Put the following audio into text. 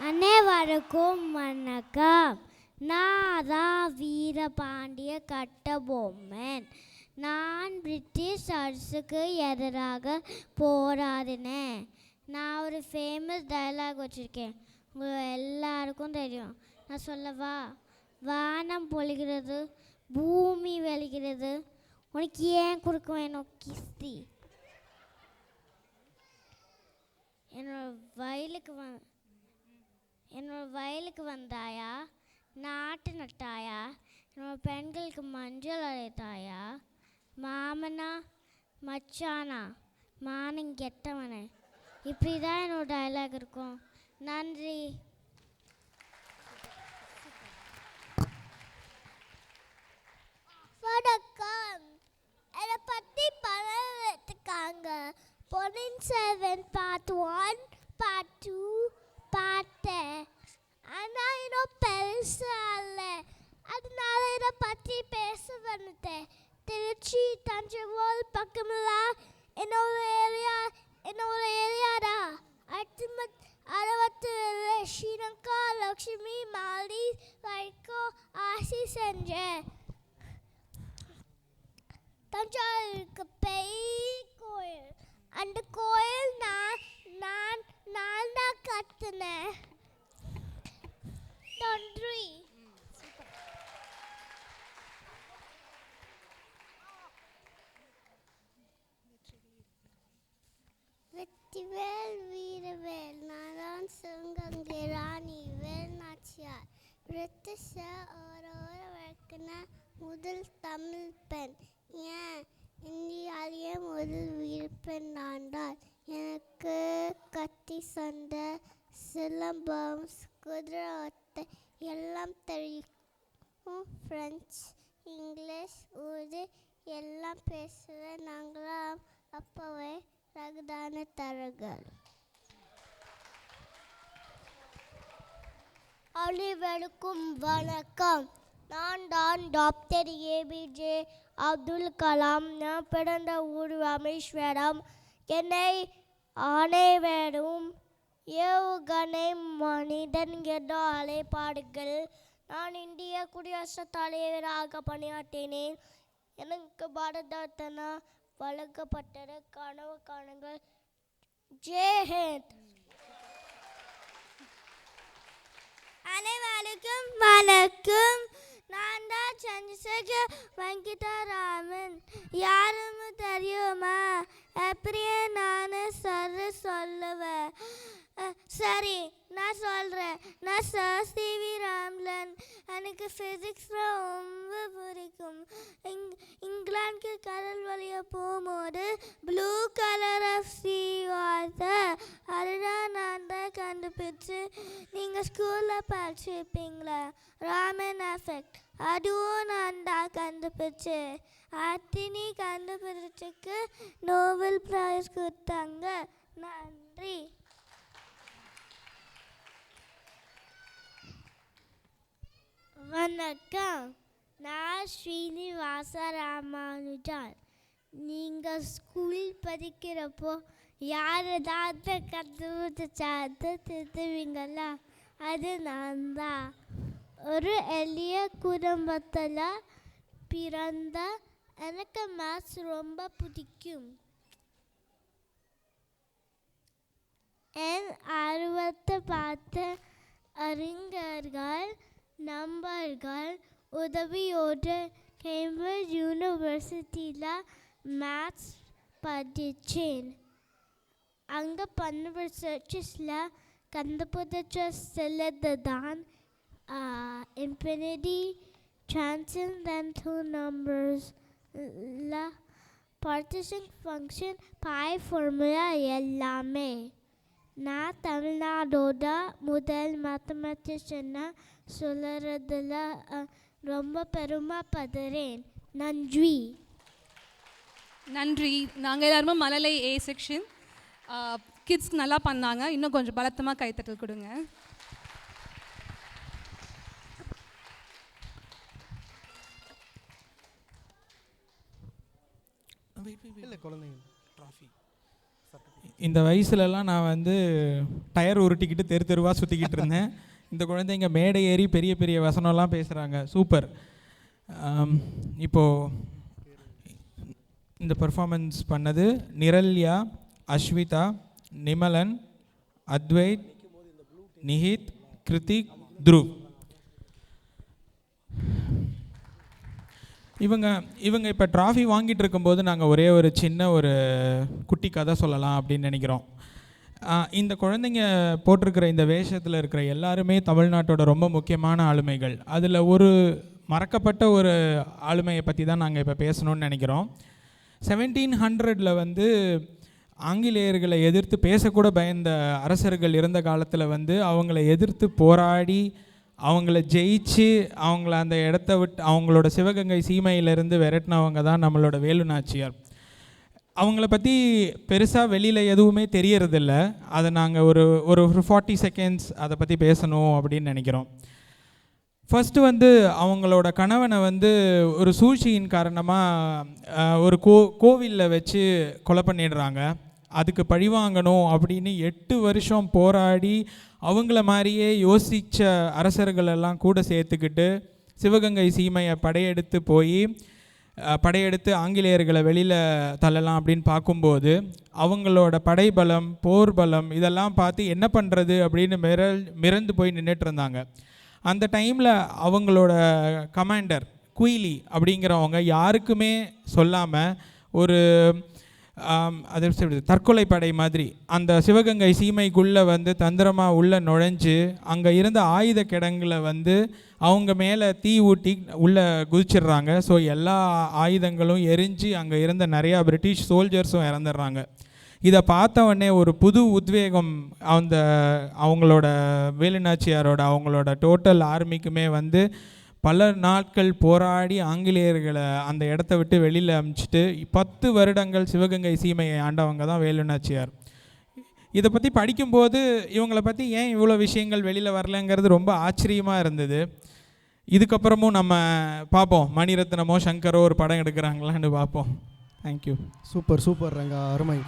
அனைவருக்கும் வணக்கம். நான் தான் வீரபாண்டிய கட்டபொம்மன். நான் பிரிட்டிஷ் அரசுக்கு எதிராக போராடினேன். நான் ஒரு ஃபேமஸ் டயலாக் வச்சுருக்கேன், உங்களுக்கு எல்லாருக்கும் தெரியும். நான் சொல்லவா? வானம் பொழிகிறது, பூமி வெளிகிறது, உனக்கு ஏன் கொடுக்க வேணும் கிஸ்தி? என்னோட வயலுக்கு வந்தாயா? நாட்டு நட்டாயா? என்னோட பெண்களுக்கு மஞ்சள் அரைத்தாயா? மாமனா மச்சானா மானம் கெட்டவனே. இப்படி தான் என்னோட டயலாக் இருக்கும். நன்றி. வணக்கம். என்னை பற்றி படம் எடுத்துக்காங்க. Ponniyin Selvan part 1, part 2, part 10. ஆனால் இன்னும் பெருசாக இல்லை, அதனால இதை பற்றி பேச வந்துட்டேன். திருச்சி தஞ்சாவூர் பக்கமெல்லாம் என்னோட ஏரியாடா. 67 ஸ்ரீலங்கா லக்ஷ்மி மாலி வரைக்கும் ஆசி செஞ்சேன். தஞ்சாவூருக்கு பெரிய கோயில், அந்த கோயில் நான் தான் கட்டினேன். நன்றி. வெற்றிவேல் வீரவேல், நான் சிவகங்கை ராணி வேல் நாச்சியார். பிரிட்டிஷ வழக்கின முதல் தமிழ் பெண். ஏன் இந்தியாவிலேயே முதல் வீரப்பெண் நான்தான். எனக்கு கத்தி சண்டை, சிலம்பம், குதிரை ஒத்தை எல்லாம் தெரியும். ஃப்ரெஞ்சு, இங்கிலீஷ், உருது எல்லாம் பேசுவேன். நாங்களாம் அப்போவே ரகதான தரகள். அனைவருக்கும் வணக்கம். நான் தான் டாக்டர் ஏபிஜே அப்துல் கலாம். நான் பிறந்த ஊர் ராமேஸ்வரம். என்னை அனைவரும் ஏவுகணை மனிதன் என்ற அழைப்பார்கள். நான் இந்திய குடியரசுத் தலைவராக பணியாற்றினேன். எனக்கு பாரத ரத்னா வழங்கப்பட்டது. கனவு காணுங்கள். ஜெய் ஹிந்த். அனைவருக்கும் வணக்கம். நான் தான் சந்திரசேகர் வெங்கடராமன். யாரும் தெரியுமா? எப்படியே நான் சொல்லுவேன். சரி, நான் சொல்கிறேன். நான் சார் சிவி ராம்லன். எனக்கு ஃபிசிக்ஸ் ரொம்ப பிடிக்கும். இங்கிலாந்துக்கு கடல் வழியாக போகும்போது blue colour of sea water, அதுதான் நான் தான் கண்டுபிடிச்சு. நீங்கள் ஸ்கூலில் படிச்சிருப்பீங்களா ராமன் எஃபெக்ட், அதுவும் நான் தான் கண்டுபிடிச்சேன். அத்தினி கண்டுபிடிச்சதுக்கு நோபல் ப்ரைஸ் கொடுத்தாங்க. நன்றி. வணக்கம். நான் ஸ்ரீனிவாச ராமானுஜன். நீங்கள் ஸ்கூல் படிக்கிறப்போ யார் ஏதாவது கண்டுபிடிச்சாது திருத்துவீங்களா? அது நான் தான். ஒரு எளிய குடும்பத்தில் பிறந்த எனக்கு மேத்ஸ் ரொம்ப பிடிக்கும். என் ஆர்வத்தை பார்த்து அறிஞர்கள் நண்பர்கள் உதவியோடு கேம்பிரிட்ஜ் யூனிவர்சிட்டியில் மேத்ஸ் படித்தேன். அங்கே பண்ண ரிசர்ச்சஸில் கண்டுபிடிச்ச சிலது தான் infinity, transcendental numbers, partition function, pi formula எல்லாமே. நான் தமிழ்நாடோட முதல் மேத்தமெட்டிஷனை சொல்கிறதுல ரொம்ப பெருமைப்படுறேன். நன்றி. நன்றி. நாங்கள் எல்லாருமே மழலை ஏ செக்ஷன். கிட்ஸ் நல்லா பண்ணாங்க. இன்னும் கொஞ்சம் பலத்தமாக கைத்தட்டல் கொடுங்க. இல்லை குழந்தைங்க ட்ராஃபி இந்த வயசுலலாம் நான் வந்து டயர் உருட்டிக்கிட்டு தெரு தெருவாக சுற்றிக்கிட்டு இருந்தேன். இந்த குழந்தைங்க மேடை ஏறி பெரிய பெரிய வசனம்லாம் பேசுகிறாங்க. சூப்பர். இப்போது இந்த பெர்ஃபார்மன்ஸ் பண்ணது நிரல்யா, அஸ்விதா, நிமலன், அத்வைத், நிஹித், கிருத்திக், துருவ். இவங்க இப்போ ட்ராஃபி வாங்கிட்டு இருக்கும்போது நாங்கள் ஒரே ஒரு சின்ன ஒரு குட்டி கதை சொல்லலாம் அப்படின்னு நினைக்கிறோம். இந்த குழந்தைங்க போட்டிருக்கிற இந்த வேஷத்தில் இருக்கிற எல்லாருமே தமிழ்நாட்டோட ரொம்ப முக்கியமான ஆளுமைகள். அதில் ஒரு மறக்கப்பட்ட ஒரு ஆளுமையை பற்றி தான் நாங்கள் இப்போ பேசணும்னு நினைக்கிறோம். 1700 வந்து ஆங்கிலேயர்களை எதிர்த்து பேசக்கூட பயந்த அரசர்கள் இருந்த காலத்தில் வந்து அவங்கள எதிர்த்து போராடி அவங்கள ஜெயிச்சு அவங்கள அந்த இடத்த விட்டு அவங்களோட சிவகங்கை சீமையிலேருந்து விரட்டினவங்க தான் நம்மளோட வேலு நாச்சியார். அவங்கள பற்றி பெருசாக வெளியில் எதுவுமே தெரியறதில்ல. அதை நாங்கள் ஒரு 40 செகண்ட்ஸ் அதை பற்றி பேசணும் அப்படின்னு நினைக்கிறோம். ஃபஸ்ட்டு வந்து அவங்களோட கணவனை வந்து ஒரு சூழ்ச்சியின் காரணமாக ஒரு கோவிலில் வச்சு கொலை பண்ணிடுறாங்க. அதுக்கு பழிவாங்கணும் அப்படின்னு 8 வருஷம் போராடி அவங்கள மாதிரியே யோசித்த அரசர்களெல்லாம் கூட சேர்த்துக்கிட்டு சிவகங்கை சீமையை படையெடுத்து ஆங்கிலேயர்களை வெளியில் தள்ளலாம் அப்படின்னு பார்க்கும்போது அவங்களோட படைபலம், போர் பலம் இதெல்லாம் பார்த்து என்ன பண்ணுறது அப்படின்னு மிரண்டு போய் நின்றுட்டு இருந்தாங்க. அந்த டைமில் அவங்களோட கமாண்டர் குயிலி அப்படிங்கிறவங்க யாருக்குமே சொல்லாமல் ஒரு அது தற்கொலை படை மாதிரி அந்த சிவகங்கை சீமைக்குள்ளே வந்து தந்திரமாக உள்ளே நுழைஞ்சு அங்கே இருந்த ஆயுத கிடங்குல வந்து அவங்க மேலே தீ ஊட்டி உள்ளே குதிச்சிடுறாங்க. ஸோ எல்லா ஆயுதங்களும் எரிஞ்சு அங்கே இருந்த நிறையா பிரிட்டிஷ் சோல்ஜர்ஸும் இறந்துடுறாங்க. இதை பார்த்த உடனே ஒரு புது உத்வேகம் அவங்களோட வேலுநாச்சியாரோட அவங்களோட டோட்டல் ஆர்மிக்குமே வந்து பல நாட்கள் போராடி ஆங்கிலேயர்களை அந்த இடத்த விட்டு வெளியில் அனுப்பிச்சிட்டு 10 வருடங்கள் சிவகங்கை சீமையை ஆண்டவங்க தான் வேலுநாச்சியார். இதை பற்றி படிக்கும்போது இவங்களை பற்றி ஏன் இவ்வளோ விஷயங்கள் வெளியில் வரலங்கிறது ரொம்ப ஆச்சரியமாக இருந்தது. இதுக்கப்புறமும் நம்ம பார்ப்போம், மணிரத்னமோ சங்கரோ ஒரு படம் எடுக்கிறாங்களான்னு பார்ப்போம். தேங்க்யூ. சூப்பர் ரங்கா, அருமை.